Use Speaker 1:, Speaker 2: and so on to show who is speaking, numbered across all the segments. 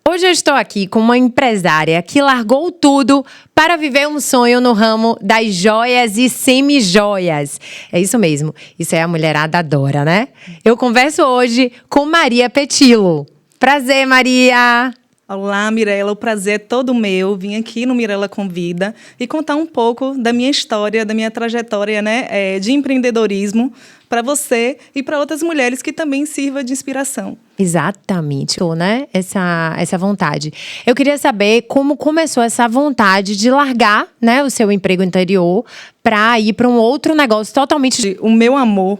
Speaker 1: Hoje eu estou aqui com uma empresária que largou tudo para viver um sonho no ramo das joias e semi-joias. É isso mesmo, isso é a mulherada adora, né? Eu converso hoje com Maria Petilo. Prazer, Maria!
Speaker 2: Olá, Mirela, o prazer é todo meu. Vim aqui no Mirela Convida e contar um pouco da minha história, da minha trajetória, né, de empreendedorismo para você e para outras mulheres que também sirva de inspiração.
Speaker 1: Exatamente, né? Essa vontade. Eu queria saber como começou essa vontade de largar, né, o seu emprego anterior para ir para um outro negócio totalmente.
Speaker 2: O meu amor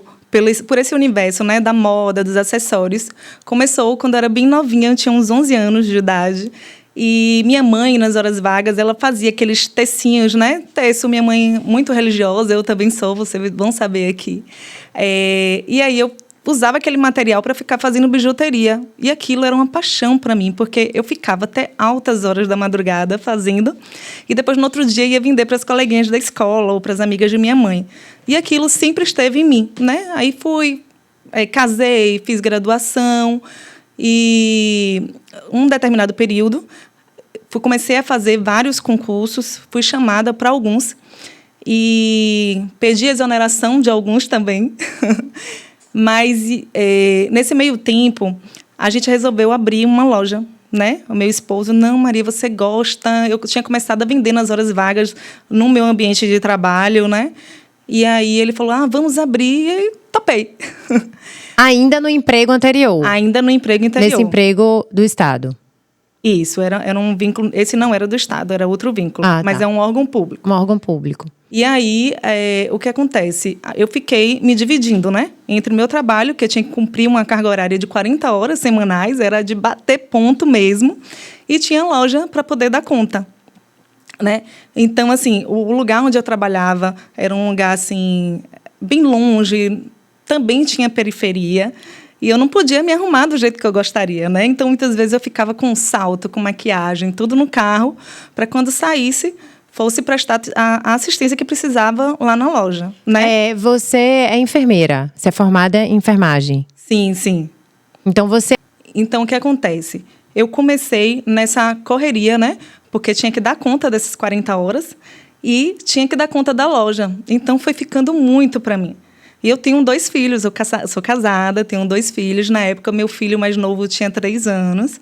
Speaker 2: por esse universo, né, da moda, dos acessórios, começou quando eu era bem novinha, eu tinha uns 11 anos de idade. E minha mãe, nas horas vagas, ela fazia aqueles tecinhos, né? Teço, minha mãe muito religiosa, eu também sou, vocês vão saber aqui. E aí eu usava aquele material para ficar fazendo bijuteria. E aquilo era uma paixão para mim, porque eu ficava até altas horas da madrugada fazendo. E depois, no outro dia, ia vender para as coleguinhas da escola ou para as amigas de minha mãe. E aquilo sempre esteve em mim, né? Aí fui, casei, fiz graduação. E um determinado período, comecei a fazer vários concursos, fui chamada para alguns. E pedi exoneração de alguns também. Mas, nesse meio tempo, a gente resolveu abrir uma loja, né? O meu esposo, não, Maria, você gosta? Eu tinha começado a vender nas horas vagas no meu ambiente de trabalho, né? E aí ele falou, vamos abrir, e topei.
Speaker 1: Ainda no emprego anterior?
Speaker 2: Ainda no emprego anterior.
Speaker 1: Nesse emprego do Estado?
Speaker 2: Isso, era um vínculo. Esse não era do Estado, era outro vínculo. Mas
Speaker 1: tá.
Speaker 2: é um órgão público.
Speaker 1: Um órgão público.
Speaker 2: E aí, o que acontece? Eu fiquei me dividindo, né? Entre o meu trabalho, que eu tinha que cumprir uma carga horária de 40 horas semanais, era de bater ponto mesmo, e tinha loja para poder dar conta, né? Então, assim, o lugar onde eu trabalhava era um lugar, assim, bem longe, também tinha periferia, e eu não podia me arrumar do jeito que eu gostaria, né? Então, muitas vezes eu ficava com salto, com maquiagem, tudo no carro, para quando saísse, fosse prestar a assistência que precisava lá na loja, né?
Speaker 1: Você é enfermeira, você é formada em enfermagem.
Speaker 2: Sim, sim.
Speaker 1: Então,
Speaker 2: Então, o que acontece? Eu comecei nessa correria, né? Porque tinha que dar conta dessas 40 horas e tinha que dar conta da loja. Então, foi ficando muito para mim. E eu tenho 2 filhos, eu sou casada, tenho 2 filhos. Na época, meu filho mais novo tinha 3 anos.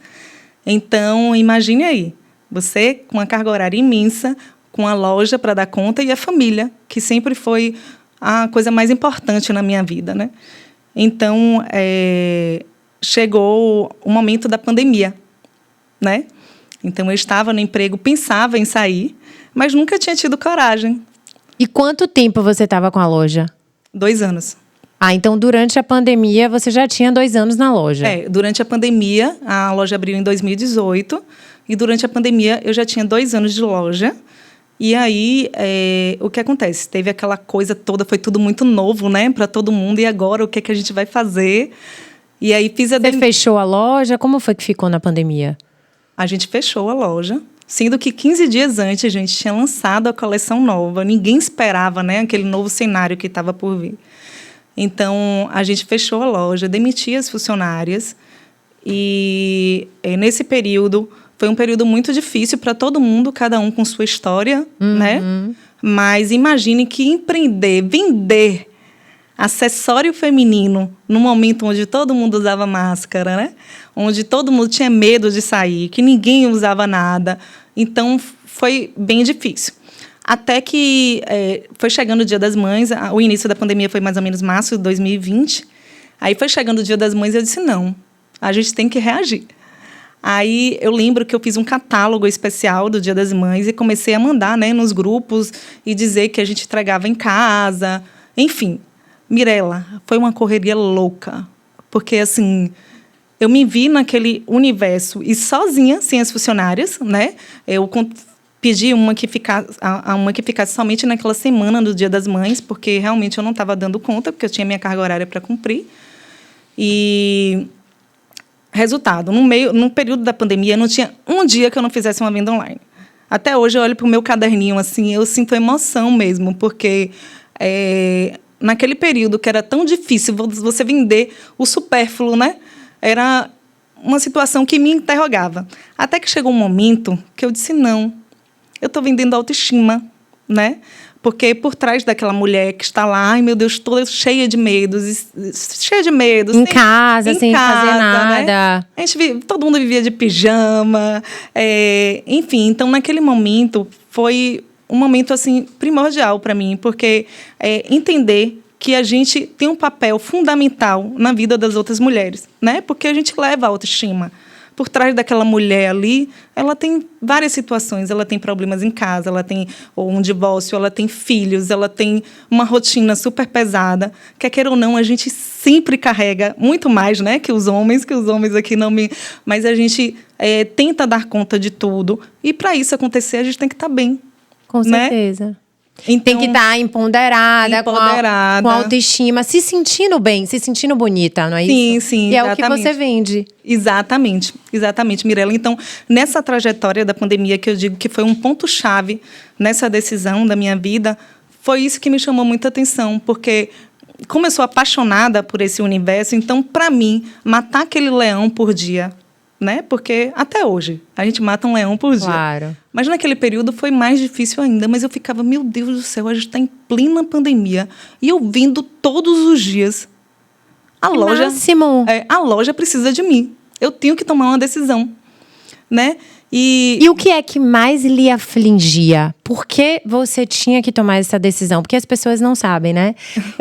Speaker 2: Então, imagine aí, você com uma carga horária imensa, com a loja para dar conta e a família, que sempre foi a coisa mais importante na minha vida, né? Então, chegou o momento da pandemia, né? Então, eu estava no emprego, pensava em sair, mas nunca tinha tido coragem.
Speaker 1: E quanto tempo você estava com a loja?
Speaker 2: 2 anos.
Speaker 1: Então durante a pandemia você já tinha 2 anos na loja?
Speaker 2: Durante a pandemia, a loja abriu em 2018, e durante a pandemia eu já tinha 2 anos de loja. E aí, o que acontece? Teve aquela coisa toda, foi tudo muito novo, né, para todo mundo, e agora o que é que a gente vai fazer? E aí fiz
Speaker 1: Você fechou a loja? Como foi que ficou na pandemia?
Speaker 2: A gente fechou a loja, sendo que 15 dias antes a gente tinha lançado a coleção nova. Ninguém esperava, né, aquele novo cenário que estava por vir. Então, a gente fechou a loja, demitiu as funcionárias. E nesse período, foi um período muito difícil para todo mundo, cada um com sua história, né? Mas imagine que empreender, vender acessório feminino no momento onde todo mundo usava máscara, né? Onde todo mundo tinha medo de sair, que ninguém usava nada. Então, foi bem difícil. Até que foi chegando o Dia das Mães, o início da pandemia foi mais ou menos março de 2020. Aí foi chegando o Dia das Mães e eu disse, não, a gente tem que reagir. Aí eu lembro que eu fiz um catálogo especial do Dia das Mães e comecei a mandar, né, nos grupos e dizer que a gente entregava em casa. Enfim, Mirela, foi uma correria louca. Porque, assim, eu me vi naquele universo e sozinha, sem as funcionárias, né? Eu pedi uma que ficasse somente naquela semana do Dia das Mães, porque realmente eu não estava dando conta, porque eu tinha minha carga horária para cumprir. E resultado, no período da pandemia, não tinha um dia que eu não fizesse uma venda online. Até hoje eu olho para o meu caderninho, assim, eu sinto emoção mesmo, porque naquele período que era tão difícil você vender o supérfluo, né? Era uma situação que me interrogava. Até que chegou um momento que eu disse, não, eu estou vendendo autoestima, né? Porque por trás daquela mulher que está lá, ai meu Deus, toda cheia de medos.
Speaker 1: Em casa, sem fazer nada.
Speaker 2: Né? Todo mundo vivia de pijama. Enfim, então naquele momento foi um momento assim, primordial para mim, porque entender que a gente tem um papel fundamental na vida das outras mulheres, né? Porque a gente leva a autoestima. Por trás daquela mulher ali, ela tem várias situações. Ela tem problemas em casa, ela tem um divórcio, ela tem filhos, ela tem uma rotina super pesada. Quer queira ou não, a gente sempre carrega muito mais, né, que os homens aqui não me... Mas a gente tenta dar conta de tudo. E para isso acontecer, a gente tem que estar bem.
Speaker 1: Com certeza.
Speaker 2: Né?
Speaker 1: Então, tem que estar empoderada. Com autoestima, se sentindo bem, se sentindo bonita, não é isso?
Speaker 2: Sim,
Speaker 1: e é exatamente. O que você vende.
Speaker 2: Exatamente, Mirella. Então, nessa trajetória da pandemia, que eu digo que foi um ponto-chave nessa decisão da minha vida, foi isso que me chamou muita atenção, porque como eu sou apaixonada por esse universo, então, para mim, matar aquele leão por dia, né? Porque até hoje a gente mata um leão por dia.
Speaker 1: Claro.
Speaker 2: Mas naquele período foi mais difícil ainda. Mas eu ficava, meu Deus do céu, a gente está em plena pandemia e eu vendo todos os dias. A loja precisa de mim. Eu tenho que tomar uma decisão, né?
Speaker 1: E o que é que mais lhe afligia? Por que você tinha que tomar essa decisão? Porque as pessoas não sabem, né?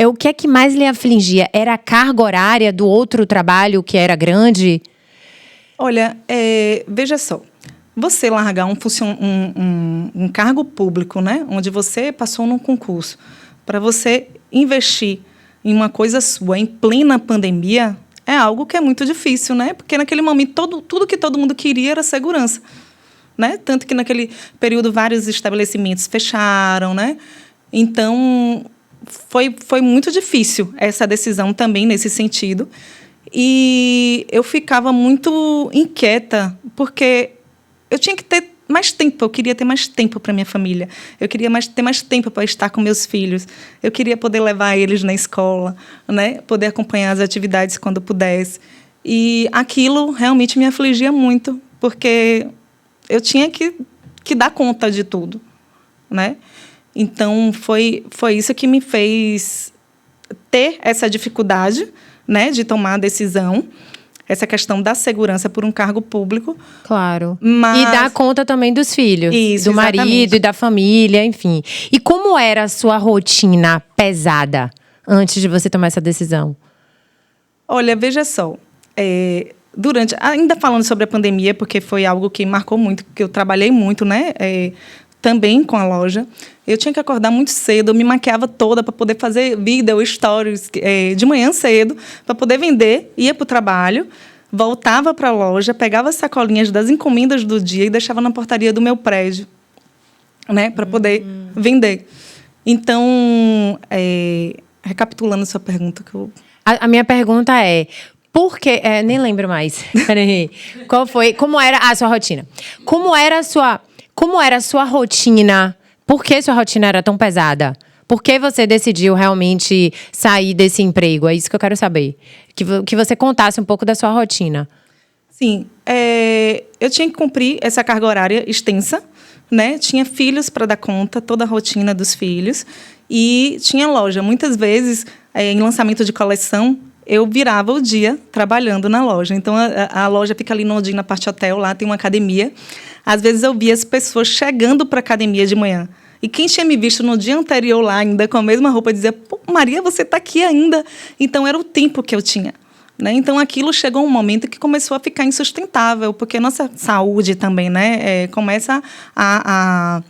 Speaker 1: O que é que mais lhe afligia? Era a carga horária do outro trabalho que era grande?
Speaker 2: Olha, veja só, você largar um cargo público, né, onde você passou num concurso, para você investir em uma coisa sua em plena pandemia, é algo que é muito difícil, né? Porque naquele momento tudo que todo mundo queria era segurança, né? Tanto que naquele período vários estabelecimentos fecharam, né? Então foi muito difícil essa decisão também nesse sentido. E eu ficava muito inquieta, porque eu tinha que ter mais tempo. Eu queria ter mais tempo para minha família. Eu queria ter mais tempo para estar com meus filhos. Eu queria poder levar eles na escola, né? Poder acompanhar as atividades quando pudesse. E aquilo realmente me afligia muito, porque eu tinha que dar conta de tudo, né? Então, foi isso que me fez ter essa dificuldade, né, de tomar a decisão, essa questão da segurança por um cargo público.
Speaker 1: Claro. E dar conta também dos filhos, do marido e da família, enfim. E como era a sua rotina pesada antes de você tomar essa decisão?
Speaker 2: Olha, veja só, ainda falando sobre a pandemia, porque foi algo que marcou muito, porque eu trabalhei muito, né, também com a loja. Eu tinha que acordar muito cedo, eu me maquiava toda para poder fazer vídeo, stories de manhã cedo, para poder vender, ia para o trabalho, voltava para a loja, pegava as sacolinhas das encomendas do dia e deixava na portaria do meu prédio, né, para poder vender. Então, recapitulando sua pergunta.
Speaker 1: A minha pergunta é... Por que... nem lembro mais. Peraí. Como era a sua rotina? Como era a sua rotina? Por que sua rotina era tão pesada? Por que você decidiu realmente sair desse emprego? É isso que eu quero saber. Que você contasse um pouco da sua rotina.
Speaker 2: Sim. Eu tinha que cumprir essa carga horária extensa, né? Tinha filhos para dar conta, toda a rotina dos filhos. E tinha loja. Muitas vezes, em lançamento de coleção, eu virava o dia trabalhando na loja. Então, a loja fica ali no Odin, parte hotel, lá tem uma academia. Às vezes, eu via as pessoas chegando para a academia de manhã. E quem tinha me visto no dia anterior lá, ainda com a mesma roupa, dizia, pô, Maria, você está aqui ainda. Então, era o tempo que eu tinha, né? Então, aquilo chegou um momento que começou a ficar insustentável, porque nossa saúde também, né, começa a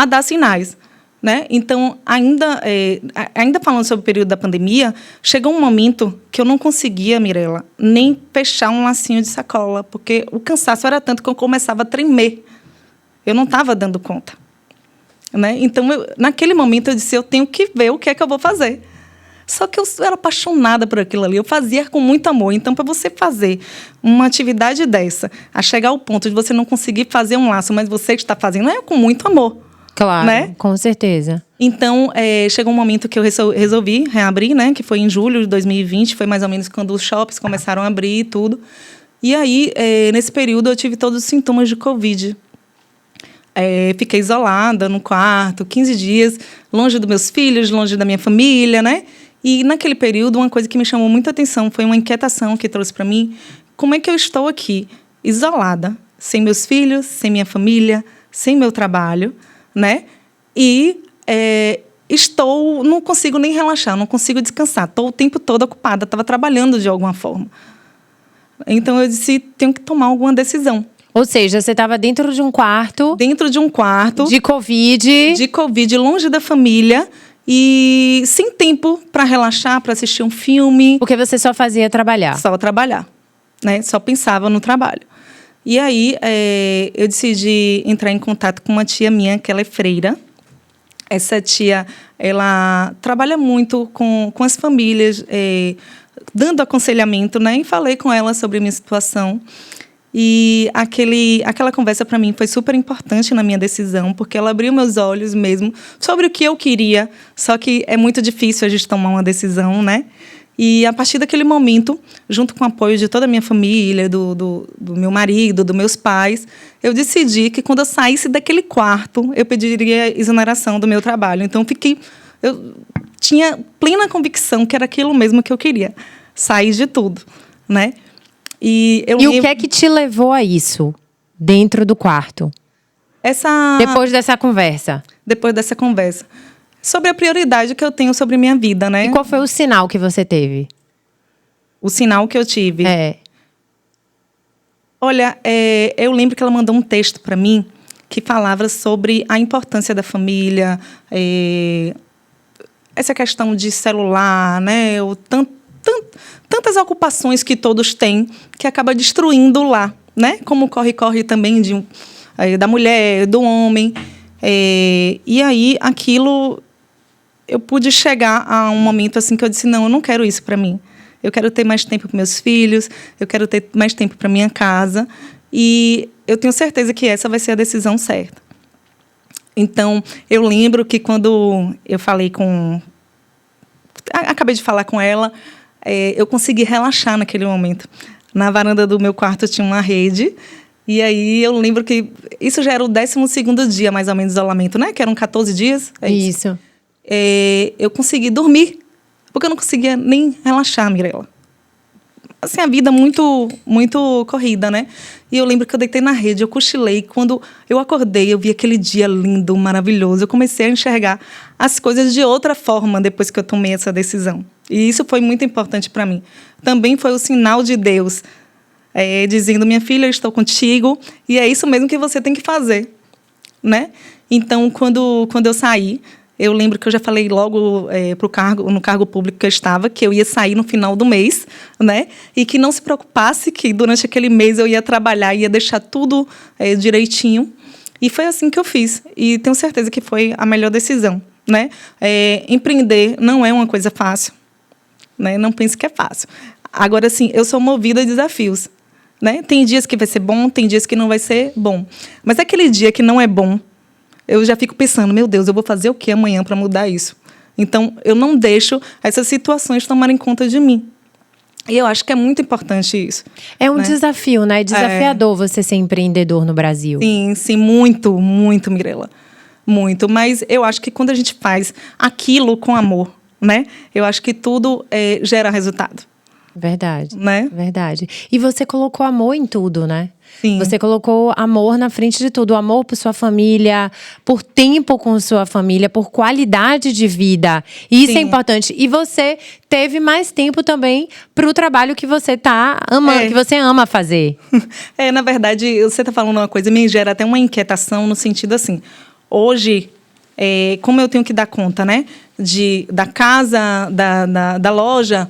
Speaker 2: dar sinais. Né? Então, ainda falando sobre o período da pandemia, chegou um momento que eu não conseguia, Mirella, nem fechar um lacinho de sacola, porque o cansaço era tanto que eu começava a tremer. Eu não estava dando conta. Né? Então, naquele momento, eu disse, eu tenho que ver o que é que eu vou fazer. Só que eu era apaixonada por aquilo ali, eu fazia com muito amor. Então, para você fazer uma atividade dessa, a chegar ao ponto de você não conseguir fazer um laço, mas você está fazendo, é com muito amor.
Speaker 1: Claro,
Speaker 2: né?
Speaker 1: Com certeza.
Speaker 2: Então, chegou um momento que eu resolvi reabrir, né? Que foi em julho de 2020, foi mais ou menos quando os shoppings começaram a abrir e tudo. E aí, nesse período, eu tive todos os sintomas de Covid. Fiquei isolada no quarto, 15 dias, longe dos meus filhos, longe da minha família, né? E naquele período, uma coisa que me chamou muita atenção foi uma inquietação que trouxe para mim. Como é que eu estou aqui, isolada, sem meus filhos, sem minha família, sem meu trabalho, né? E não consigo nem relaxar, não consigo descansar. Estou o tempo todo ocupada, estava trabalhando de alguma forma. Então, eu disse, tenho que tomar alguma decisão.
Speaker 1: Ou seja, você estava dentro de um quarto...
Speaker 2: Dentro de um quarto...
Speaker 1: De Covid...
Speaker 2: De Covid, longe da família... E sem tempo para relaxar, para assistir um filme.
Speaker 1: Porque você só fazia trabalhar.
Speaker 2: Só trabalhar, né? Só pensava no trabalho. E aí, eu decidi entrar em contato com uma tia minha, que ela é freira. Essa tia, ela trabalha muito com as famílias, dando aconselhamento, né? E falei com ela sobre a minha situação. E aquela conversa, para mim, foi super importante na minha decisão, porque ela abriu meus olhos mesmo sobre o que eu queria, só que é muito difícil a gente tomar uma decisão, né? E, a partir daquele momento, junto com o apoio de toda a minha família, do meu marido, dos meus pais, eu decidi que, quando eu saísse daquele quarto, eu pediria exoneração do meu trabalho. Então, eu tinha plena convicção que era aquilo mesmo que eu queria, sair de tudo, né? E
Speaker 1: o que é que te levou a isso, dentro do quarto? Depois dessa conversa.
Speaker 2: Depois dessa conversa. Sobre a prioridade que eu tenho sobre minha vida, né?
Speaker 1: E qual foi o sinal que você teve?
Speaker 2: O sinal que eu tive? Olha, eu lembro que ela mandou um texto para mim que falava sobre a importância da família, essa questão de celular, né? Tantas ocupações que todos têm, que acaba destruindo o lar, né? Como corre também da mulher, do homem. E aí, aquilo, eu pude chegar a um momento assim que eu disse, não, eu não quero isso para mim. Eu quero ter mais tempo para meus filhos, eu quero ter mais tempo para minha casa. E eu tenho certeza que essa vai ser a decisão certa. Então, eu lembro que quando eu falei acabei de falar com ela, eu consegui relaxar naquele momento. Na varanda do meu quarto tinha uma rede. E aí eu lembro que isso já era o 12º dia, mais ou menos, de isolamento, né? Que eram 14 dias.
Speaker 1: Isso.
Speaker 2: Eu consegui dormir, porque eu não conseguia nem relaxar, Mirella. Assim, a vida muito, muito corrida, né? E eu lembro que eu deitei na rede, eu cochilei. Quando eu acordei, eu vi aquele dia lindo, maravilhoso. Eu comecei a enxergar as coisas de outra forma depois que eu tomei essa decisão. E isso foi muito importante para mim. Também foi o sinal de Deus, dizendo, minha filha, eu estou contigo, e é isso mesmo que você tem que fazer, né? Então, quando eu saí, eu lembro que eu já falei logo no cargo público que eu estava, que eu ia sair no final do mês, né? E que não se preocupasse que durante aquele mês eu ia trabalhar, ia deixar tudo direitinho. E foi assim que eu fiz. E tenho certeza que foi a melhor decisão, né? Empreender não é uma coisa fácil, né? Não pense que é fácil. Agora, sim, eu sou movida a desafios, né? Tem dias que vai ser bom, tem dias que não vai ser bom. Mas aquele dia que não é bom, eu já fico pensando, meu Deus, eu vou fazer o que amanhã para mudar isso? Então, eu não deixo essas situações tomarem conta de mim. E eu acho que é muito importante isso.
Speaker 1: É um desafio, né? É desafiador você ser empreendedor no Brasil.
Speaker 2: Sim, muito, muito, Mirella. Muito. Mas eu acho que quando a gente faz aquilo com amor, né? Eu acho que tudo gera resultado.
Speaker 1: Verdade,
Speaker 2: né?
Speaker 1: Verdade. E você colocou amor em tudo, né?
Speaker 2: Sim.
Speaker 1: Você colocou amor na frente de tudo. Amor por sua família, por tempo com sua família, por qualidade de vida. E isso é importante. E você teve mais tempo também para o trabalho que você tá amando, que você ama fazer.
Speaker 2: Na verdade, você tá falando uma coisa, me gera até uma inquietação no sentido assim, hoje, como eu tenho que dar conta, né? Da casa, da loja,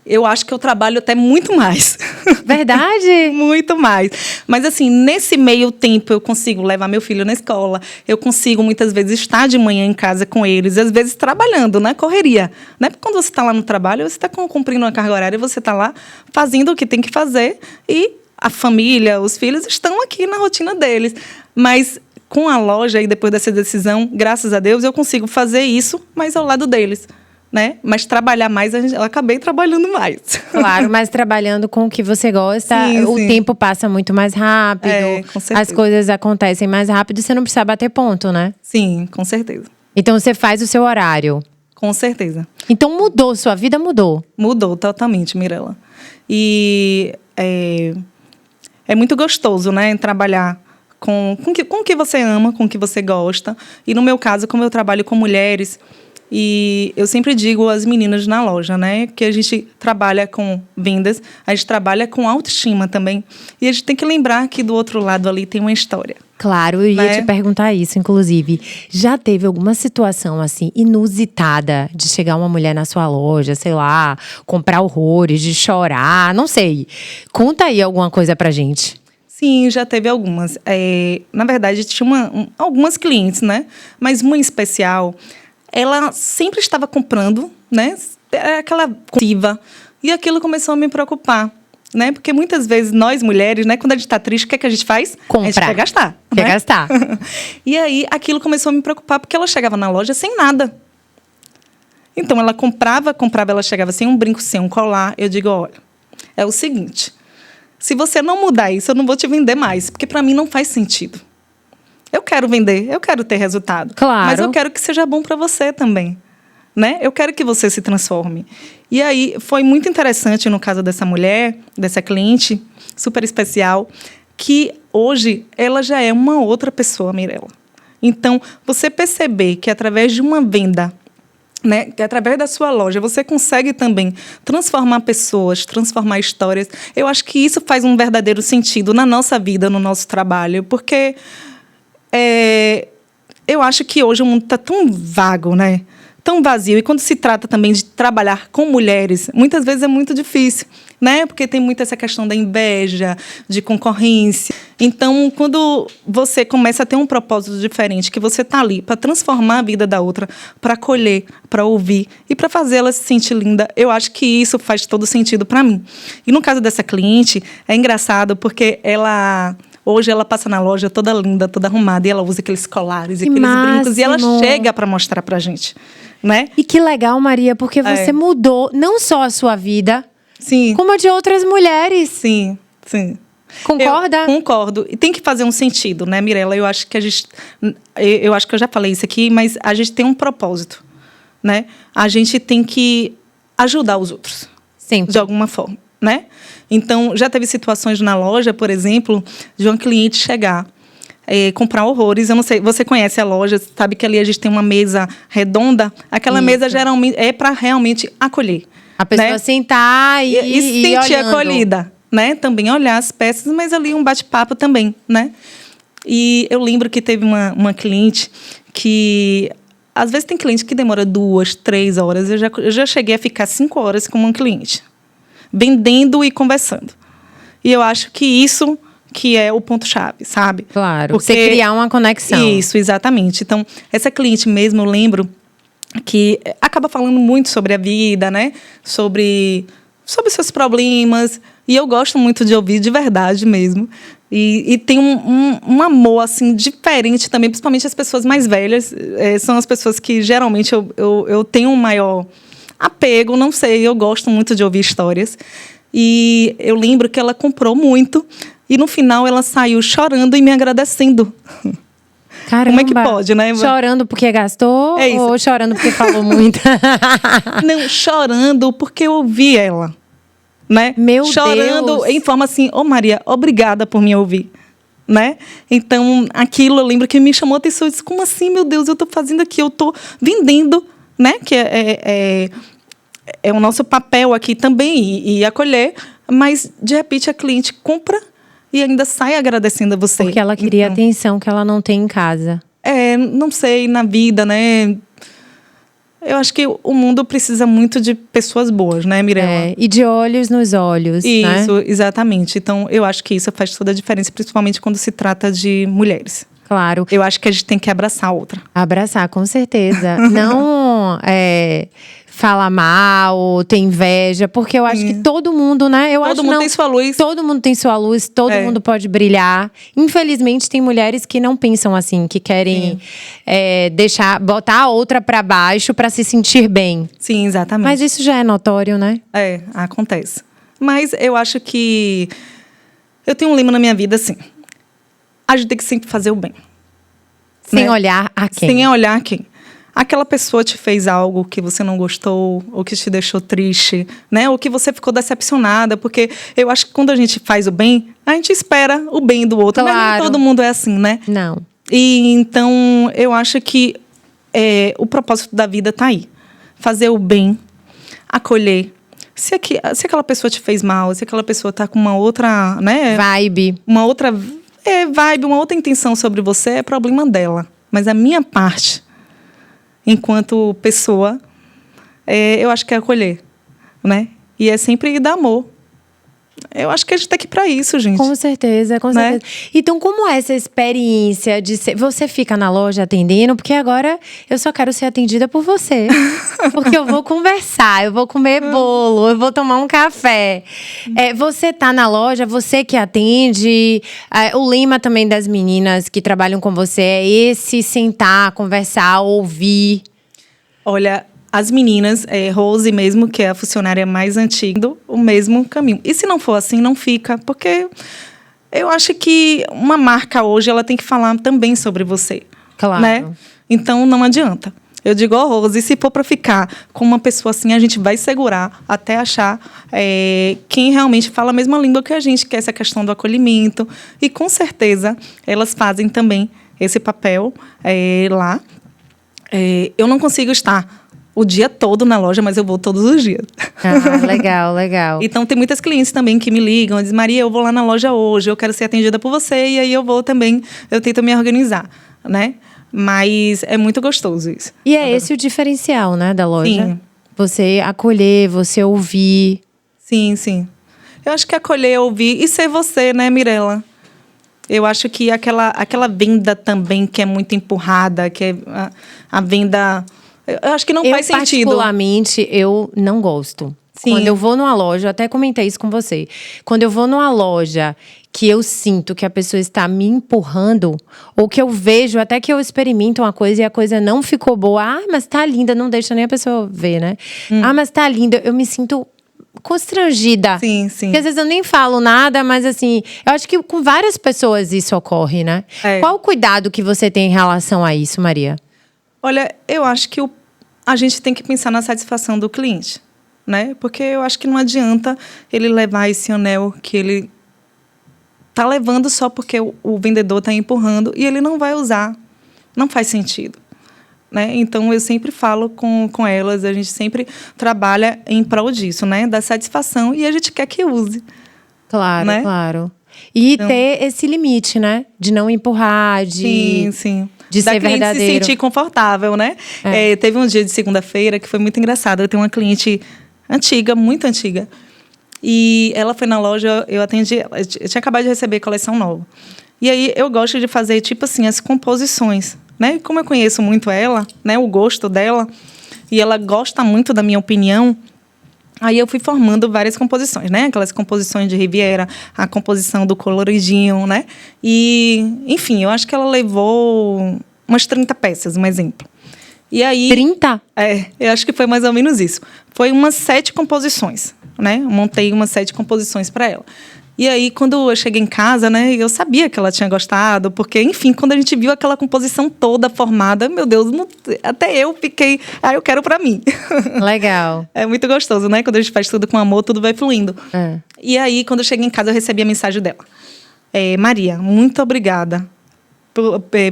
Speaker 2: eu acho que eu trabalho até muito mais.
Speaker 1: Verdade?
Speaker 2: Muito mais. Mas, assim, nesse meio tempo, eu consigo levar meu filho na escola. Eu consigo, muitas vezes, estar de manhã em casa com eles. Às vezes, trabalhando, né? Correria. Né? Porque quando você está lá no trabalho, você está cumprindo uma carga horária, você está lá fazendo o que tem que fazer. E a família, os filhos, estão aqui na rotina deles. Mas com a loja e depois dessa decisão, graças a Deus, eu consigo fazer isso, mas ao lado deles, né? Mas trabalhar mais, eu acabei trabalhando mais.
Speaker 1: Claro, mas trabalhando com o que você gosta,
Speaker 2: Sim,
Speaker 1: o
Speaker 2: sim.
Speaker 1: tempo passa muito mais rápido,
Speaker 2: Com certeza.
Speaker 1: as coisas acontecem mais rápido, você não precisa bater ponto, né?
Speaker 2: Sim, com certeza.
Speaker 1: Então você faz o seu horário.
Speaker 2: Com certeza.
Speaker 1: Então mudou, sua vida mudou.
Speaker 2: Mudou totalmente, Mirella. E é muito gostoso, né, trabalhar com o que você ama, com o que você gosta. E no meu caso, como eu trabalho com mulheres, e eu sempre digo às meninas na loja, né, que a gente trabalha com vendas, a gente trabalha com autoestima também. E a gente tem que lembrar que do outro lado ali tem uma história.
Speaker 1: Claro, eu ia
Speaker 2: Né?
Speaker 1: te perguntar isso, inclusive. Já teve alguma situação, assim, inusitada de chegar uma mulher na sua loja, sei lá, comprar horrores, de chorar, não sei. Conta aí alguma coisa pra gente.
Speaker 2: Sim, já teve algumas. Na verdade, tinha algumas clientes, né? Mas uma em especial, ela sempre estava comprando, né? Aquela ativa. E aquilo começou a me preocupar, né? Porque muitas vezes nós mulheres, né? Quando a gente está triste, o que é que a gente faz?
Speaker 1: Compra.
Speaker 2: A gente quer gastar.
Speaker 1: Quer
Speaker 2: né?
Speaker 1: gastar.
Speaker 2: E aí, aquilo começou a me preocupar, porque ela chegava na loja sem nada. Então, ela comprava, ela chegava sem um brinco, sem um colar. Eu digo, olha, é o seguinte, se você não mudar isso, eu não vou te vender mais, porque para mim não faz sentido. Eu quero vender, eu quero ter resultado.
Speaker 1: Claro.
Speaker 2: Mas eu quero que seja bom para você também, né? Eu quero que você se transforme. E aí, foi muito interessante no caso dessa mulher, dessa cliente, super especial, que hoje ela já é uma outra pessoa, Mirella. Então, você perceber que através de uma venda, né, que através da sua loja você consegue também transformar pessoas, transformar histórias. Eu acho que isso faz um verdadeiro sentido na nossa vida, no nosso trabalho, porque eu acho que hoje o mundo está tão vago, né? Tão vazio. E quando se trata também de trabalhar com mulheres, muitas vezes é muito difícil, né? Porque tem muito essa questão da inveja, de concorrência. Então, quando você começa a ter um propósito diferente, que você está ali para transformar a vida da outra, para acolher, para ouvir e para fazer ela se sentir linda, eu acho que isso faz todo sentido para mim. E no caso dessa cliente, é engraçado porque hoje ela passa na loja toda linda, toda arrumada, e ela usa aqueles colares e aqueles brincos, e ela chega para mostrar pra gente, né?
Speaker 1: E que legal, Maria, porque você mudou não só a sua vida,
Speaker 2: Sim.
Speaker 1: como a de outras mulheres.
Speaker 2: Sim, sim.
Speaker 1: Concorda?
Speaker 2: Eu concordo. E tem que fazer um sentido, né, Mirella? Eu acho que eu acho que eu já falei isso aqui, mas a gente tem um propósito, né? A gente tem que ajudar os outros.
Speaker 1: Sempre.
Speaker 2: De alguma forma, né? Então, já teve situações na loja, por exemplo, de uma cliente chegar, comprar horrores. Eu não sei, você conhece a loja, sabe que ali a gente tem uma mesa redonda. Aquela mesa geralmente é para realmente acolher.
Speaker 1: A pessoa
Speaker 2: né?
Speaker 1: sentar e
Speaker 2: se sentir
Speaker 1: olhando.
Speaker 2: acolhida, né? Também olhar as peças, mas ali um bate-papo também, né? E eu lembro que teve uma cliente que... Às vezes tem cliente que demora 2, 3 horas. Eu já cheguei a ficar 5 horas com uma cliente, vendendo e conversando. E eu acho que isso que é o ponto-chave, sabe?
Speaker 1: Claro,
Speaker 2: porque
Speaker 1: você criar uma conexão.
Speaker 2: Isso, exatamente. Então, essa cliente mesmo, eu lembro que acaba falando muito sobre a vida, né? Sobre seus problemas. E eu gosto muito de ouvir de verdade mesmo. E tem um amor, assim, diferente também, principalmente as pessoas mais velhas. São as pessoas que, geralmente, eu tenho um maior apego, não sei, eu gosto muito de ouvir histórias. E eu lembro que ela comprou muito e, no final, ela saiu chorando e me agradecendo.
Speaker 1: Caramba.
Speaker 2: Como é que pode, né?
Speaker 1: Chorando porque gastou
Speaker 2: É isso.
Speaker 1: ou chorando porque falou muito?
Speaker 2: Não, chorando porque eu ouvi ela. Né?
Speaker 1: Meu
Speaker 2: chorando
Speaker 1: Deus.
Speaker 2: em forma assim, Maria, obrigada por me ouvir, né? Então, aquilo eu lembro que me chamou a atenção. Eu disse, como assim, meu Deus, eu estou fazendo aqui, eu estou vendendo, né? Que é o nosso papel aqui também, e acolher, mas, de repente, a cliente compra e ainda sai agradecendo a você.
Speaker 1: Porque ela queria atenção que ela não tem em casa.
Speaker 2: Não sei, na vida, né? Eu acho que o mundo precisa muito de pessoas boas, né, Mirella?
Speaker 1: E de olhos nos olhos,
Speaker 2: Isso,
Speaker 1: né?
Speaker 2: exatamente. Então, eu acho que isso faz toda a diferença, principalmente quando se trata de mulheres.
Speaker 1: Claro.
Speaker 2: Eu acho que a gente tem que abraçar a outra.
Speaker 1: Abraçar, com certeza. Não fala mal, tem inveja, porque eu acho que todo mundo, né?
Speaker 2: Todo mundo tem sua luz.
Speaker 1: Todo mundo tem sua luz, todo mundo pode brilhar. Infelizmente, tem mulheres que não pensam assim, que querem botar a outra pra baixo pra se sentir bem.
Speaker 2: Sim, exatamente.
Speaker 1: Mas isso já é notório, né?
Speaker 2: Acontece. Mas eu acho que eu tenho um lema na minha vida assim: a gente tem que sempre fazer o bem.
Speaker 1: Sem olhar a quem.
Speaker 2: Sem olhar a quem. Aquela pessoa te fez algo que você não gostou, ou que te deixou triste, né? Ou que você ficou decepcionada, porque eu acho que quando a gente faz o bem, a gente espera o bem do outro.
Speaker 1: Claro.
Speaker 2: Mas nem todo mundo é assim, né?
Speaker 1: Não.
Speaker 2: E então eu acho que o propósito da vida tá aí. Fazer o bem, acolher. Se aquela pessoa te fez mal, se aquela pessoa tá com uma outra, né?
Speaker 1: Vibe.
Speaker 2: Uma outra vibe, uma outra intenção sobre você, é problema dela. Mas a minha parte, enquanto pessoa, eu acho que é acolher, né? E é sempre dar amor. Eu acho que a gente tá aqui pra isso, gente.
Speaker 1: Com certeza, com certeza. Então, como é essa experiência de ser... Você fica na loja atendendo? Porque agora eu só quero ser atendida por você. Porque eu vou conversar, eu vou comer bolo, eu vou tomar um café. Você tá na loja, você que atende. O lema também das meninas que trabalham com você é esse: sentar, conversar, ouvir.
Speaker 2: Olha, as meninas, Rose mesmo, que é a funcionária mais antiga, o mesmo caminho. E se não for assim, não fica, porque eu acho que uma marca hoje, ela tem que falar também sobre você.
Speaker 1: Claro.
Speaker 2: Né? Então, não adianta. Eu digo, Rose, se for para ficar com uma pessoa assim, a gente vai segurar até achar quem realmente fala a mesma língua que a gente, que é essa questão do acolhimento. E, com certeza, elas fazem também esse papel lá. Eu não consigo estar o dia todo na loja, mas eu vou todos os dias.
Speaker 1: Ah, legal, legal.
Speaker 2: Então, tem muitas clientes também que me ligam, dizem: Maria, eu vou lá na loja hoje, eu quero ser atendida por você, e aí eu vou também, eu tento me organizar, né? Mas é muito gostoso isso.
Speaker 1: E é esse o diferencial, né, da loja?
Speaker 2: Sim.
Speaker 1: Você acolher, você ouvir.
Speaker 2: Sim, sim. Eu acho que acolher, ouvir e ser você, né, Mirella? Eu acho que aquela venda também que é muito empurrada, que é a venda... Eu acho que não faz sentido.
Speaker 1: Particularmente, eu não gosto.
Speaker 2: Sim.
Speaker 1: Quando eu vou numa loja, eu até comentei isso com você. Quando eu vou numa loja que eu sinto que a pessoa está me empurrando, ou que eu vejo, até que eu experimento uma coisa e a coisa não ficou boa. Ah, mas tá linda, não deixa nem a pessoa ver, né? Ah, mas tá linda. Eu me sinto constrangida.
Speaker 2: Sim, sim.
Speaker 1: Porque às vezes eu nem falo nada, mas assim, eu acho que com várias pessoas isso ocorre, né? Qual o cuidado que você tem em relação a isso, Maria?
Speaker 2: Olha, eu acho que a gente tem que pensar na satisfação do cliente, né? Porque eu acho que não adianta ele levar esse anel que ele tá levando só porque o vendedor tá empurrando e ele não vai usar. Não faz sentido, né? Então, eu sempre falo com elas, a gente sempre trabalha em prol disso, né? Da satisfação, e a gente quer que use.
Speaker 1: Claro,
Speaker 2: né?
Speaker 1: Claro. E então, ter esse limite, né? De não empurrar,
Speaker 2: Sim, sim.
Speaker 1: De ser verdadeiro.
Speaker 2: Se sentir confortável, né? Teve um dia de segunda-feira que foi muito engraçado. Eu tenho uma cliente antiga, muito antiga. E ela foi na loja, eu atendi ela. Eu tinha acabado de receber coleção nova. E aí, eu gosto de fazer, tipo assim, as composições, né? Como eu conheço muito ela, né? O gosto dela. E ela gosta muito da minha opinião. Aí eu fui formando várias composições, né? Aquelas composições de Riviera, a composição do coloridinho, né? E, enfim, eu acho que ela levou umas 30 peças, um exemplo. E aí...
Speaker 1: 30?
Speaker 2: Eu acho que foi mais ou menos isso. Foi umas 7 composições, né? Eu montei umas 7 composições para ela. E aí, quando eu cheguei em casa, né, eu sabia que ela tinha gostado, porque, enfim, quando a gente viu aquela composição toda formada, meu Deus, até eu fiquei, eu quero pra mim.
Speaker 1: Legal.
Speaker 2: É muito gostoso, né? Quando a gente faz tudo com amor, tudo vai fluindo. E aí, quando eu cheguei em casa, eu recebi a mensagem dela. Maria, muito obrigada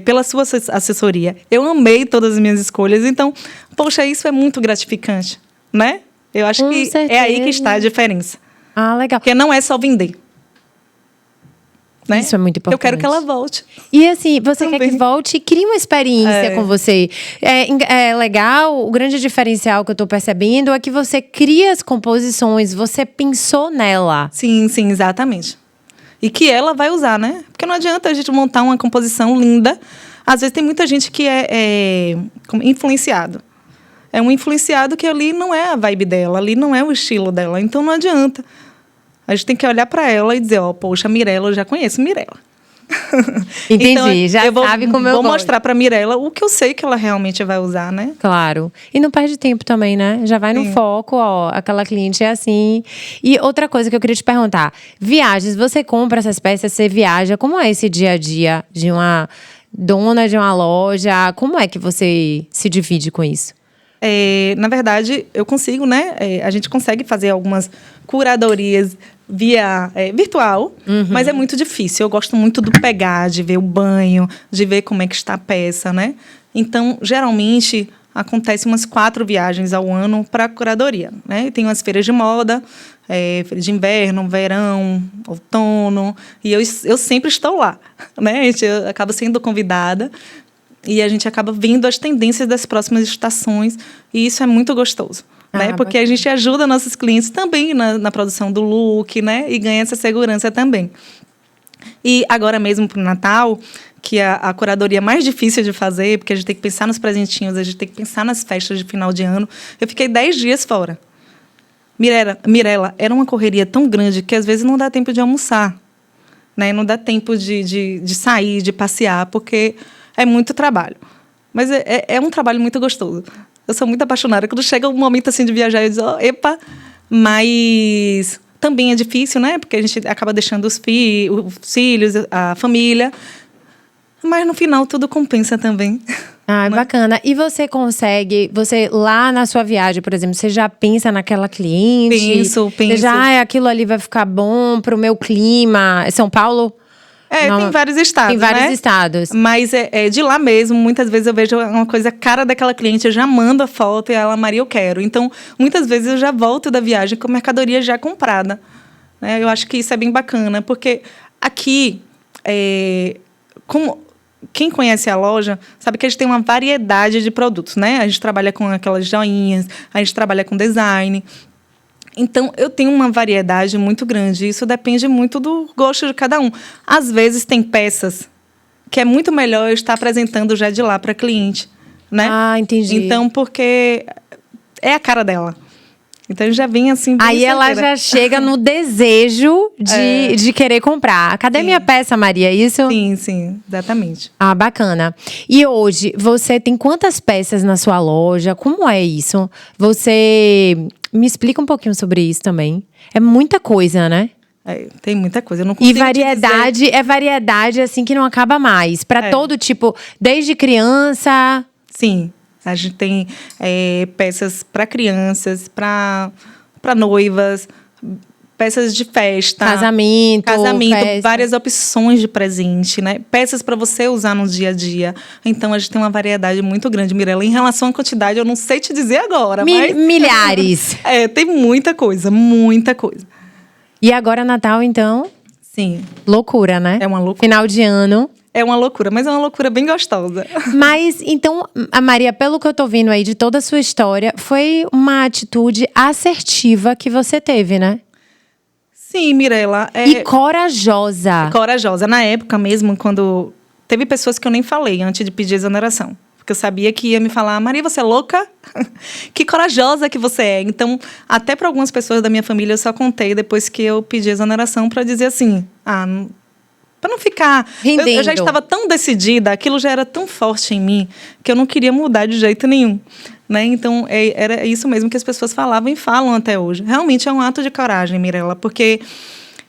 Speaker 2: pela sua assessoria. Eu amei todas as minhas escolhas, então, poxa, isso é muito gratificante, né? Eu acho que é aí que está a diferença.
Speaker 1: Ah, legal.
Speaker 2: Porque não é só vender. Né?
Speaker 1: Isso é muito importante.
Speaker 2: Eu quero que ela volte.
Speaker 1: E assim, você quer que volte e crie uma experiência com você. É legal, o grande diferencial que eu tô percebendo é que você cria as composições, você pensou nela.
Speaker 2: Sim, sim, exatamente. E que ela vai usar, né? Porque não adianta a gente montar uma composição linda. Às vezes tem muita gente que é influenciado. é um influenciado que ali não é a vibe dela, ali não é o estilo dela. Então, não adianta. A gente tem que olhar para ela e dizer, poxa, Mirella, eu já conheço Mirella.
Speaker 1: Entendi,
Speaker 2: então,
Speaker 1: já sabe como eu
Speaker 2: vou
Speaker 1: gosto.
Speaker 2: mostrar para Mirella o que eu sei que ela realmente vai usar, né?
Speaker 1: Claro. E não perde tempo também, né? Já vai no foco, aquela cliente é assim. E outra coisa que eu queria te perguntar. Viagens, você compra essas peças, você viaja. Como é esse dia a dia de uma dona de uma loja? Como é que você se divide com isso?
Speaker 2: Na verdade, eu consigo, né? A gente consegue fazer algumas curadorias via virtual, mas é muito difícil. Eu gosto muito do pegar, de ver o banho, de ver como é que está a peça, né? Então, geralmente, acontece umas 4 viagens ao ano para a curadoria, né? Tem umas feiras de moda, feira de inverno, verão, outono, e eu sempre estou lá, né? Eu acabo sendo convidada. E a gente acaba vendo as tendências das próximas estações. E isso é muito gostoso. Né? Porque a gente ajuda nossos clientes também na produção do look, né? E ganha essa segurança também. E agora mesmo para o Natal, que é a curadoria mais difícil de fazer, porque a gente tem que pensar nos presentinhos, a gente tem que pensar nas festas de final de ano. Eu fiquei 10 dias fora. Mirella, era uma correria tão grande que às vezes não dá tempo de almoçar. Né? Não dá tempo de sair, de passear, porque é muito trabalho. Mas é um trabalho muito gostoso. Eu sou muito apaixonada. Quando chega um momento assim de viajar, eu digo, epa! Mas também é difícil, né? Porque a gente acaba deixando os filhos, a família. Mas no final tudo compensa também.
Speaker 1: Bacana. E você lá na sua viagem, por exemplo, você já pensa naquela cliente?
Speaker 2: Penso.
Speaker 1: Você já, aquilo ali vai ficar bom pro meu clima. São Paulo?
Speaker 2: Tem vários estados,
Speaker 1: Tem vários estados.
Speaker 2: Mas de lá mesmo, muitas vezes eu vejo uma coisa cara daquela cliente, eu já mando a foto e ela, Maria, eu quero. Então, muitas vezes eu já volto da viagem com a mercadoria já comprada. Né? Eu acho que isso é bem bacana, porque aqui, quem conhece a loja sabe que a gente tem uma variedade de produtos, né? A gente trabalha com aquelas joinhas, a gente trabalha com design. Então, eu tenho uma variedade muito grande. Isso depende muito do gosto de cada um. Às vezes, tem peças que é muito melhor eu estar apresentando já de lá para cliente, né?
Speaker 1: Entendi.
Speaker 2: Então, porque é a cara dela. Então, já vem assim... bem
Speaker 1: Aí ela
Speaker 2: certeira.
Speaker 1: já chega no desejo de querer comprar. Cadê minha peça, Maria? Isso?
Speaker 2: Sim, exatamente.
Speaker 1: Bacana. E hoje, você tem quantas peças na sua loja? Como é isso? Você... Me explica um pouquinho sobre isso também. É muita coisa, né?
Speaker 2: Tem muita coisa. Eu não consigo
Speaker 1: variedade, variedade assim que não acaba mais. Para todo tipo, desde criança...
Speaker 2: Sim. A gente tem peças para crianças, para noivas, peças de festa.
Speaker 1: Casamento, festa.
Speaker 2: Várias opções de presente, né? Peças para você usar no dia a dia. Então, a gente tem uma variedade muito grande, Mirella. Em relação à quantidade, eu não sei te dizer agora, mas...
Speaker 1: Milhares.
Speaker 2: Tem muita coisa, muita coisa.
Speaker 1: E agora, Natal, então?
Speaker 2: Sim.
Speaker 1: Loucura, né?
Speaker 2: É uma loucura.
Speaker 1: Final de ano.
Speaker 2: É uma loucura, mas é uma loucura bem gostosa.
Speaker 1: Mas, então, a Maria, pelo que eu tô vendo aí de toda a sua história, foi uma atitude assertiva que você teve, né?
Speaker 2: Sim, Mirella.
Speaker 1: E corajosa.
Speaker 2: Corajosa. Na época mesmo, quando... Teve pessoas que eu nem falei antes de pedir exoneração. Porque eu sabia que ia me falar, Maria, você é louca? Que corajosa que você é. Então, até para algumas pessoas da minha família, eu só contei depois que eu pedi exoneração para dizer assim, para não ficar... Eu já estava tão decidida, aquilo já era tão forte em mim, que eu não queria mudar de jeito nenhum. Né? Então, era isso mesmo que as pessoas falavam e falam até hoje. Realmente é um ato de coragem, Mirella, porque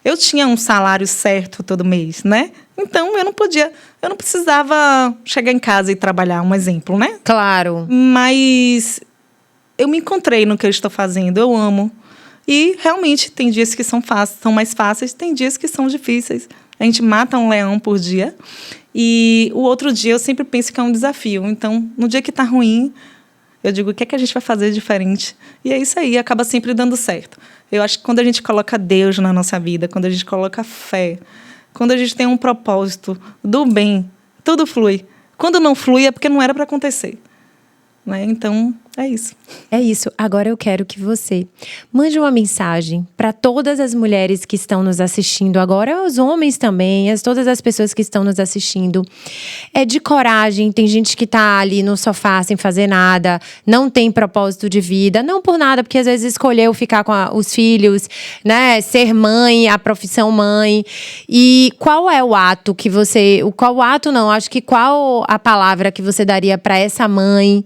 Speaker 2: eu tinha um salário certo todo mês, né? Então, eu não precisava chegar em casa e trabalhar, um exemplo, né?
Speaker 1: Claro.
Speaker 2: Mas eu me encontrei no que eu estou fazendo, eu amo. E, realmente, tem dias que são mais fáceis, tem dias que são difíceis. A gente mata um leão por dia. E o outro dia eu sempre penso que é um desafio. Então, no dia que está ruim, eu digo, o que é que a gente vai fazer diferente? E é isso aí, acaba sempre dando certo. Eu acho que quando a gente coloca Deus na nossa vida, quando a gente coloca fé, quando a gente tem um propósito do bem, tudo flui. Quando não flui é porque não era para acontecer. Né? Então, É isso.
Speaker 1: É isso. Agora eu quero que você mande uma mensagem para todas as mulheres que estão nos assistindo agora, os homens também, todas as pessoas que estão nos assistindo. É de coragem. Tem gente que tá ali no sofá sem fazer nada, não tem propósito de vida, não por nada, porque às vezes escolheu ficar com os filhos, né? Ser mãe, a profissão mãe. E qual é o ato que você, qual ato não, acho que qual a palavra que você daria para essa mãe,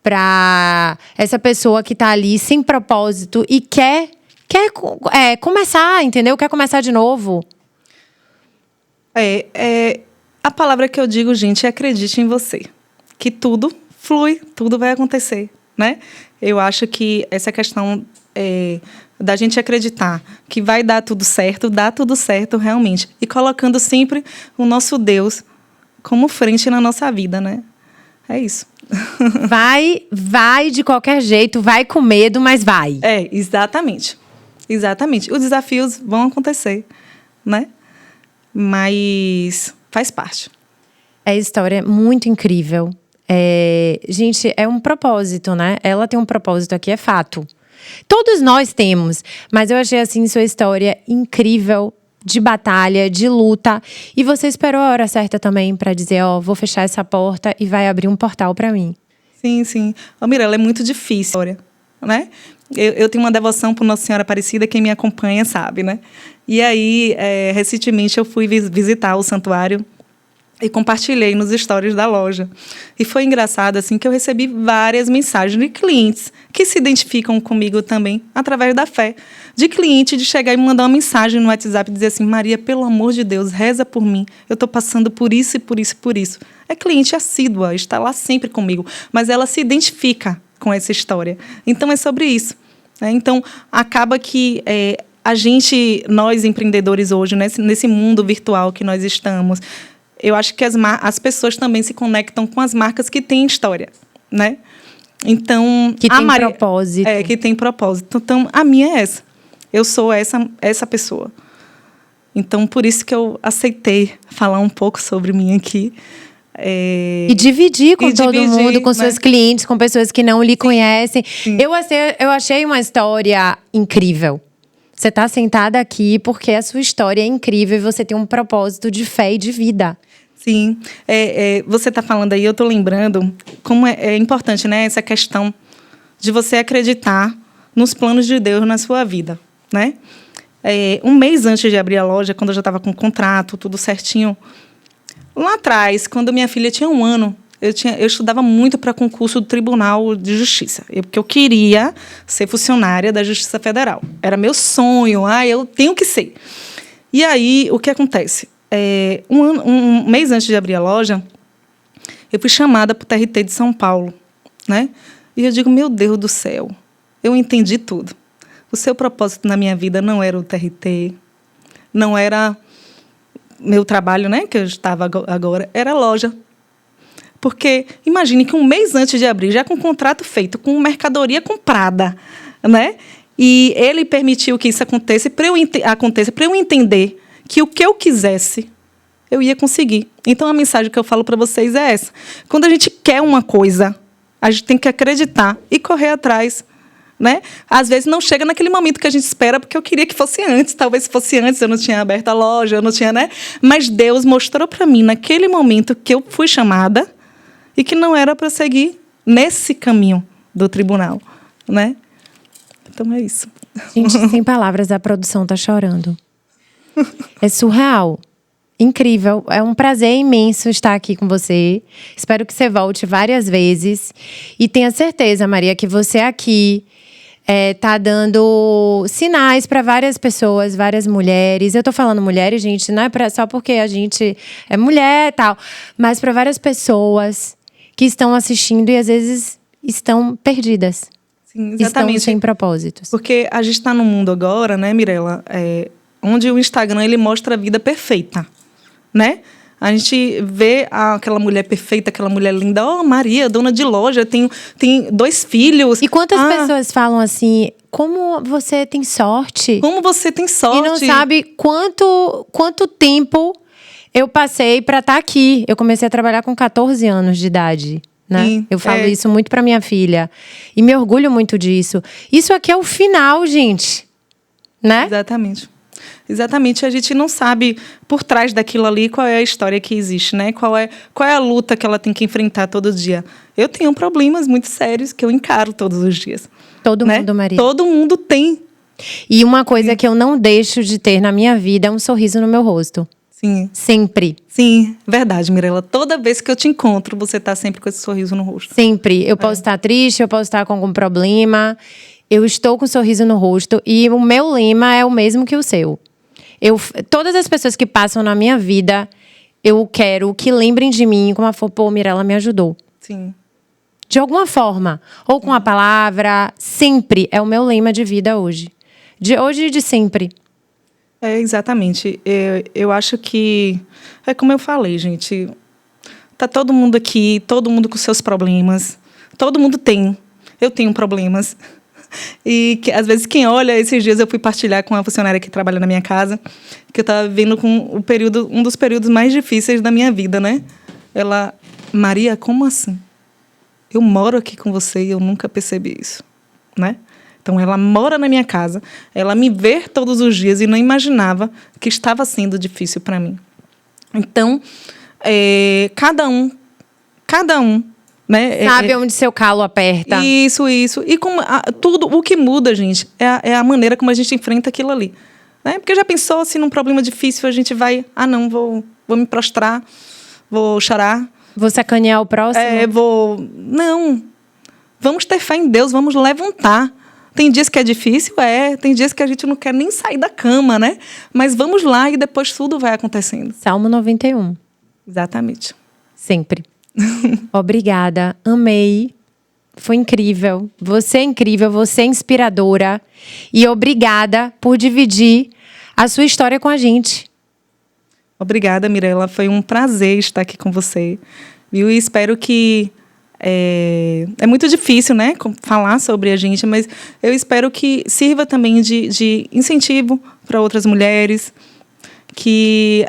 Speaker 1: para essa pessoa que tá ali sem propósito e quer começar, entendeu? Quer começar de novo.
Speaker 2: A palavra que eu digo, gente, é acredite em você. Que tudo flui, tudo vai acontecer, né? Eu acho que essa questão da gente acreditar que vai dar tudo certo, dá tudo certo realmente. E colocando sempre o nosso Deus como frente na nossa vida, né? É isso.
Speaker 1: Vai de qualquer jeito, vai com medo, mas vai.
Speaker 2: Exatamente. Exatamente. Os desafios vão acontecer, né? Mas faz parte.
Speaker 1: É história muito incrível. Gente, é um propósito, né? Ela tem um propósito aqui, é fato. Todos nós temos, mas eu achei assim sua história incrível, de batalha, de luta. E você esperou a hora certa também para dizer, vou fechar essa porta e vai abrir um portal para mim.
Speaker 2: Sim, sim. Mirella, é muito difícil, né? Eu tenho uma devoção por Nossa Senhora Aparecida, quem me acompanha sabe, né? E aí, recentemente, eu fui visitar o santuário e compartilhei nos stories da loja. E foi engraçado, assim, que eu recebi várias mensagens de clientes que se identificam comigo também, através da fé. De cliente, de chegar e me mandar uma mensagem no WhatsApp e dizer assim, Maria, pelo amor de Deus, reza por mim. Eu estou passando por isso e por isso e por isso. É cliente assídua, está lá sempre comigo. Mas ela se identifica com essa história. Então, é sobre isso. Então, acaba que nós empreendedores hoje, nesse mundo virtual que nós estamos, eu acho que as pessoas também se conectam com as marcas que têm história, né? Então,
Speaker 1: que tem propósito.
Speaker 2: Que tem propósito. Então, a minha é essa. Eu sou essa pessoa. Então, por isso que eu aceitei falar um pouco sobre mim aqui.
Speaker 1: E dividir com todo mundo, com seus clientes, com pessoas que não lhe conhecem. Sim. Eu achei uma história incrível. Você está sentada aqui porque a sua história é incrível e você tem um propósito de fé e de vida.
Speaker 2: Sim. Você está falando aí, eu estou lembrando como é importante, né, essa questão de você acreditar nos planos de Deus na sua vida, né? Um mês antes de abrir a loja, quando eu já estava com o contrato, tudo certinho, lá atrás, quando minha filha tinha 1 ano, eu estudava muito para concurso do Tribunal de Justiça, porque eu queria ser funcionária da Justiça Federal. Era meu sonho, eu tenho que ser. E aí, o que acontece? Um mês antes de abrir a loja, eu fui chamada para o TRT de São Paulo, né? E eu digo, meu Deus do céu, eu entendi tudo. O seu propósito na minha vida não era o TRT, não era meu trabalho, né, que eu estava agora, era a loja. Porque imagine que um mês antes de abrir, já com o contrato feito, com mercadoria comprada, né? E ele permitiu que isso aconteça para eu entender que o que eu quisesse, eu ia conseguir. Então, a mensagem que eu falo para vocês é essa. Quando a gente quer uma coisa, a gente tem que acreditar e correr atrás, né? Às vezes não chega naquele momento que a gente espera, porque eu queria que fosse antes. Talvez se fosse antes, eu não tinha aberto a loja, eu não tinha, né? Mas Deus mostrou para mim, naquele momento, que eu fui chamada e que não era para seguir nesse caminho do tribunal, né? Então, é isso.
Speaker 1: Gente, sem palavras, a produção tá chorando. É surreal. Incrível. É um prazer imenso estar aqui com você. Espero que você volte várias vezes. E tenha certeza, Maria, que você aqui tá dando sinais para várias pessoas, várias mulheres. Eu tô falando mulheres, gente, não é só porque a gente é mulher e tal, mas para várias pessoas que estão assistindo e às vezes estão perdidas.
Speaker 2: Sim, exatamente.
Speaker 1: Estão sem propósitos.
Speaker 2: Porque a gente está num mundo agora, né, Mirella, onde o Instagram ele mostra a vida perfeita, né? A gente vê aquela mulher perfeita, aquela mulher linda. Maria, dona de loja, tem 2 filhos.
Speaker 1: E quantas pessoas falam assim, como você tem sorte?
Speaker 2: Como você tem sorte?
Speaker 1: E não sabe quanto tempo eu passei para estar aqui. Eu comecei a trabalhar com 14 anos de idade. né?
Speaker 2: Sim,
Speaker 1: Eu falo isso muito pra minha filha. E me orgulho muito disso. Isso aqui é o final, gente. Né?
Speaker 2: Exatamente. Exatamente. A gente não sabe por trás daquilo ali qual é a história que existe, né? Qual é a luta que ela tem que enfrentar todo dia. Eu tenho problemas muito sérios que eu encaro todos os dias.
Speaker 1: Todo
Speaker 2: né?
Speaker 1: mundo, Maria.
Speaker 2: Todo mundo tem.
Speaker 1: E uma coisa que eu não deixo de ter na minha vida é um sorriso no meu rosto.
Speaker 2: Sim.
Speaker 1: Sempre.
Speaker 2: Sim, verdade, Mirella. Toda vez que eu te encontro, você tá sempre com esse sorriso no rosto.
Speaker 1: Sempre. Eu posso estar triste, eu posso estar com algum problema. Eu estou com um sorriso no rosto. E o meu lema é o mesmo que o seu. Todas as pessoas que passam na minha vida, eu quero que lembrem de mim como a pô, Mirella me ajudou.
Speaker 2: Sim.
Speaker 1: De alguma forma. Ou com a palavra. Sempre. É o meu lema de vida hoje. De hoje e de sempre.
Speaker 2: Exatamente. Eu acho que... É como eu falei, gente. Tá todo mundo aqui, todo mundo com seus problemas. Todo mundo tem. Eu tenho problemas. E que, às vezes quem olha, esses dias eu fui partilhar com uma funcionária que trabalha na minha casa, que eu estava vivendo com um dos períodos mais difíceis da minha vida, né? Ela, Maria, como assim? Eu moro aqui com você e eu nunca percebi isso, né? Então, ela mora na minha casa, ela me vê todos os dias e não imaginava que estava sendo difícil para mim. Então, cada um, né?
Speaker 1: Sabe onde seu calo aperta.
Speaker 2: Isso. E tudo, o que muda, gente, é a maneira como a gente enfrenta aquilo ali. Né? Porque já pensou se num problema difícil a gente vai... não, vou me prostrar, vou chorar.
Speaker 1: Vou sacanear o próximo?
Speaker 2: Não. Vamos ter fé em Deus, vamos levantar. Tem dias que é difícil, tem dias que a gente não quer nem sair da cama, né? Mas vamos lá e depois tudo vai acontecendo.
Speaker 1: Salmo 91.
Speaker 2: Exatamente.
Speaker 1: Sempre. Obrigada, amei. Foi incrível. Você é incrível, você é inspiradora. E obrigada por dividir a sua história com a gente.
Speaker 2: Obrigada, Mirella. Foi um prazer estar aqui com você. Viu? E espero que... É muito difícil, né, falar sobre a gente, mas eu espero que sirva também de incentivo para outras mulheres, que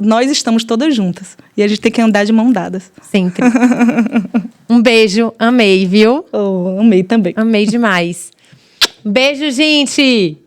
Speaker 2: nós estamos todas juntas e a gente tem que andar de mão dadas.
Speaker 1: Sempre. Um beijo, amei, viu?
Speaker 2: Amei também.
Speaker 1: Amei demais. Beijo, gente!